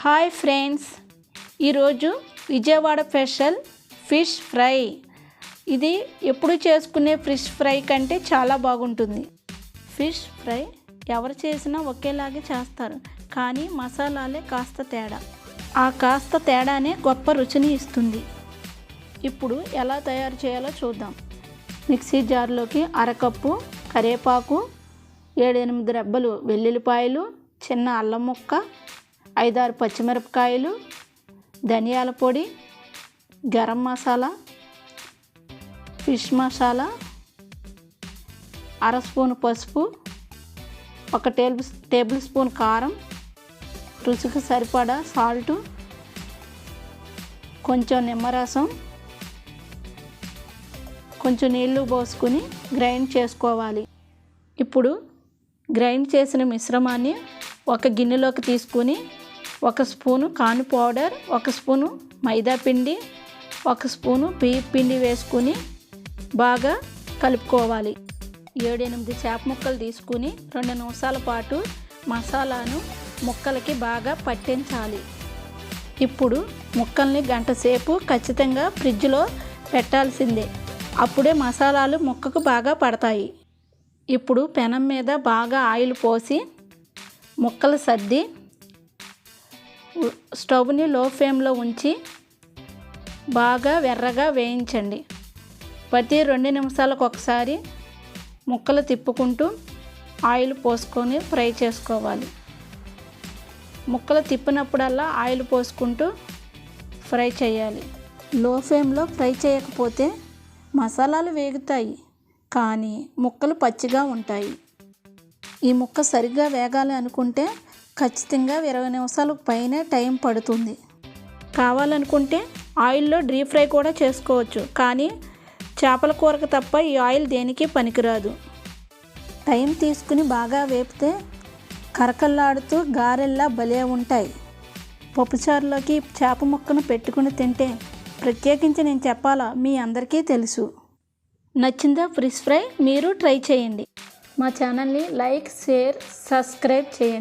Hi friends, ఈరోజు Vijayawada special fish fry. ఇది ఎప్పుడు చేసుకునే ఫిష్ ఫ్రై కంటే చాలా బాగుంటుంది. ఫిష్ ఫ్రై ఎవరు చేసినా ఒకేలాగే చేస్తారు, కానీ మసాలాలే కాస్త తేడా. ఆ కాస్త తేడానే గొప్ప రుచిని ఇస్తుంది. ఇప్పుడు ఎలా తయారు చేయాలో చూద్దాం. మిక్సీ జార్లోకి అరకప్పు కరివేపాకు, 7-8 రెబ్బలు వెల్లుల్లిపాయలు, చిన్న అల్లం ముక్క, 5-6 పచ్చిమిరపకాయలు, ధనియాల పొడి, గరం మసాలా, ఫిష్ మసాలా, అర స్పూను పసుపు, 1 టేబుల్ స్పూన్ కారం, రుచికి సరిపడా సాల్టు, కొంచెం నిమ్మరసం, కొంచెం నీళ్లు పోసుకుని గ్రైండ్ చేసుకోవాలి. ఇప్పుడు గ్రైండ్ చేసిన మిశ్రమాన్ని ఒక గిన్నెలోకి తీసుకుని 1 స్పూను కార్న్ పౌడర్, 1 స్పూను మైదా పిండి, 1 స్పూను బియ్యం పిండి వేసుకుని బాగా కలుపుకోవాలి. 7-8 చేప ముక్కలు తీసుకుని 2 నిమిషాల పాటు మసాలాను ముక్కలకి బాగా పట్టించాలి. ఇప్పుడు ముక్కల్ని గంట సేపు ఖచ్చితంగా ఫ్రిడ్జ్లో పెట్టాల్సిందే. అప్పుడే మసాలాలు ముక్కకు బాగా పడతాయి. ఇప్పుడు పెనం మీద బాగా ఆయిల్ పోసి ముక్కలు సర్ది స్టవ్ని లో ఫ్లేమ్లో ఉంచి బాగా ఎర్రగా వేయించండి. ప్రతి 2 నిమిషాలకు ఒకసారి ముక్కలు తిప్పుకుంటూ ఆయిల్ పోసుకొని ఫ్రై చేసుకోవాలి. ముక్కలు తిప్పినప్పుడల్లా ఆయిల్ పోసుకుంటూ ఫ్రై చేయాలి. లో ఫ్లేమ్లో ఫ్రై చేయకపోతే మసాలాలు వేగుతాయి, కానీ ముక్కలు పచ్చిగా ఉంటాయి. ఈ ముక్క సరిగ్గా వేగాలి అనుకుంటే ఖచ్చితంగా 20 నిమిషాలకు పైనే టైం పడుతుంది. కావాలనుకుంటే ఆయిల్లో డీప్ ఫ్రై కూడా చేసుకోవచ్చు, కానీ చేపల కూరకు తప్ప ఈ ఆయిల్ దేనికి పనికిరాదు. టైం తీసుకుని బాగా వేపితే కరకల్లాడుతూ గారెల్లా భలే ఉంటాయి. పప్పుచారులోకి చేప ముక్కను పెట్టుకుని తింటే ప్రత్యేకించి నేను చెప్పాలా, మీ అందరికీ తెలుసు. నచ్చిందా ఫిష్ ఫ్రై? మీరు ట్రై చేయండి. మా ఛానల్ని లైక్, షేర్, సబ్స్క్రైబ్ చేయండి.